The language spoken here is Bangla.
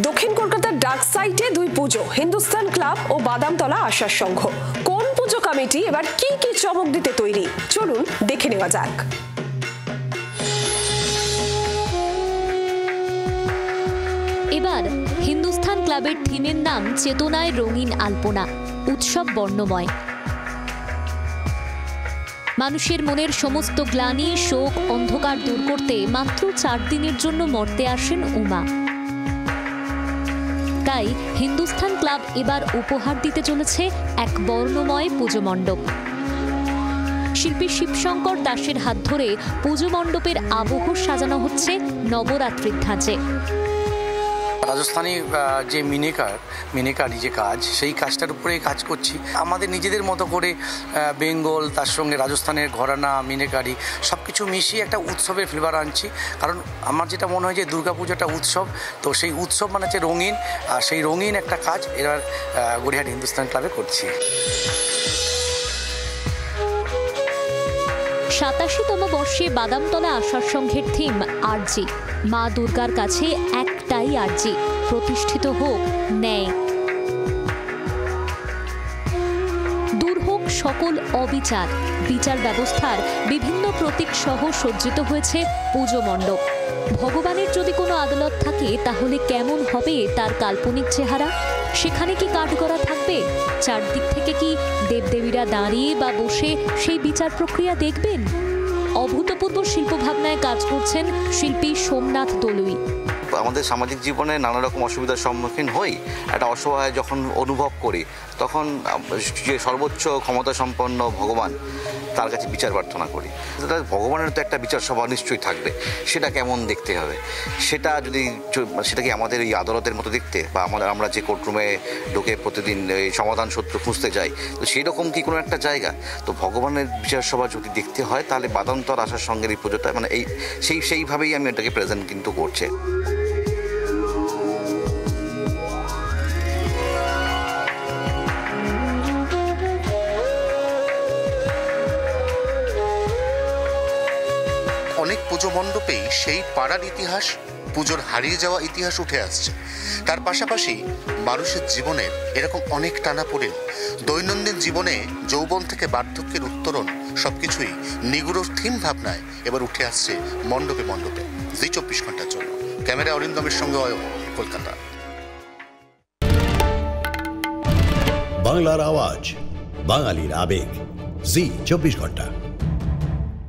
দক্ষিণ কলকাতার ডার্ক সাইটে দুই পুজো, হিন্দুস্তান ক্লাব ও বাদামতলা আশার সংঘ। কোন পুজো কমিটি এবার কি কি চমক দিতে তৈরি, চলুন দেখে নেওয়া যাক। এবার হিন্দুস্তান ক্লাবের থিমের নাম চেতনায় রঙিন আলপনা, উৎসব বর্ণময়। মানুষের মনের সমস্ত গ্লানি, শোক, অন্ধকার দূর করতে মাত্র 4 দিনের জন্য মর্তে আসেন উমা। তাই হিন্দুস্তান ক্লাব এবার উপহার দিতে চলেছে এক বর্ণময় পুজো মণ্ডপ। শিল্পী শিবশঙ্কর দাসের হাত ধরে পুজো মণ্ডপের আবহ সাজানো হচ্ছে নবরাত্রির ধাঁচে। রাজস্থানী যে মিনেকারি যে কাজ, সেই কাজটার উপরে কাজ করছি আমাদের নিজেদের মতো করে। বেঙ্গল, তার সঙ্গে রাজস্থানের ঘরানা, মিনেকারি সব কিছু মিশিয়ে একটা উৎসবের ফ্লেভার আনছি। কারণ আমার যেটা মনে হয় যে দুর্গাপুজোটা উৎসব, তো সেই উৎসব মানে হচ্ছে রঙিন, আর সেই রঙিন একটা কাজ এবার গড়িয়াহাট হিন্দুস্তান ক্লাবে করছি। 87তম বর্ষে বাদামতলা আশার সংঘের থিম আরজি। মা দুর্গার কাছে একটাই আরজি, প্রতিষ্ঠিত হোক ন্যায়, দূর হোক সকল অবিচার। বিচার ব্যবস্থার বিভিন্ন প্রতীক সহ সজ্জিত হয়েছে পুজো মণ্ডপ। ভগবানের যদি কোনো আদালত থাকে তাহলে কেমন হবে তার কাল্পনিক চেহারা? সেখানে কি কাঠগড়া থাকবে? চারদিক থেকে কি দেবদেবীরা দাঁড়িয়ে বা বসে সেই বিচার প্রক্রিয়া দেখবেন? অভূতপূর্ব শিল্পভাবনায় কাজ করছেন শিল্পী সোমনাথ দলুই। আমাদের সামাজিক জীবনে নানা রকম অসুবিধার সম্মুখীন হই, একটা অসহায় যখন অনুভব করি, তখন যে সর্বোচ্চ ক্ষমতা সম্পন্ন ভগবান, তার কাছে বিচার প্রার্থনা করি। ভগবানের তো একটা বিচার সভা নিশ্চয়ই থাকবে, সেটা কেমন দেখতে হবে? সেটা কি আমাদের এই আদালতের মতো দেখতে, বা আমরা যে কোর্টরুমে ঢুকে প্রতিদিন এই সমাধান সূত্র খুঁজতে যাই, তো সেই রকম কি কোনো একটা জায়গা? তো ভগবানের বিচার সভা যদি দেখতে হয়, তাহলে বাদামতলা আশার সঙ্গে এই পুজোটা মানে সেইভাবেই আমি এটাকে প্রেজেন্ট কিন্তু করছে। অনেক পুজো মণ্ডপেই সেই পাড়ার ইতিহাস, পুজোর হারিয়ে যাওয়া ইতিহাস উঠে আসছে। তার পাশাপাশি মানুষের জীবনের এরকম অনেক টানাপোড়েন, দৈনন্দিন জীবনে যৌবন থেকে বার্ধক্যের উত্তরণ, সবকিছুই নিগুড় থিম ভাবনায় এবার উঠে আসছে মণ্ডপে মণ্ডপে। জি 24 ঘন্টার জন্য ক্যামেরা অরিন্দমের সঙ্গে অয়ন, কলকাতা। বাংলার আওয়াজ, বাঙালির আবেগ, জি 24 ঘন্টা।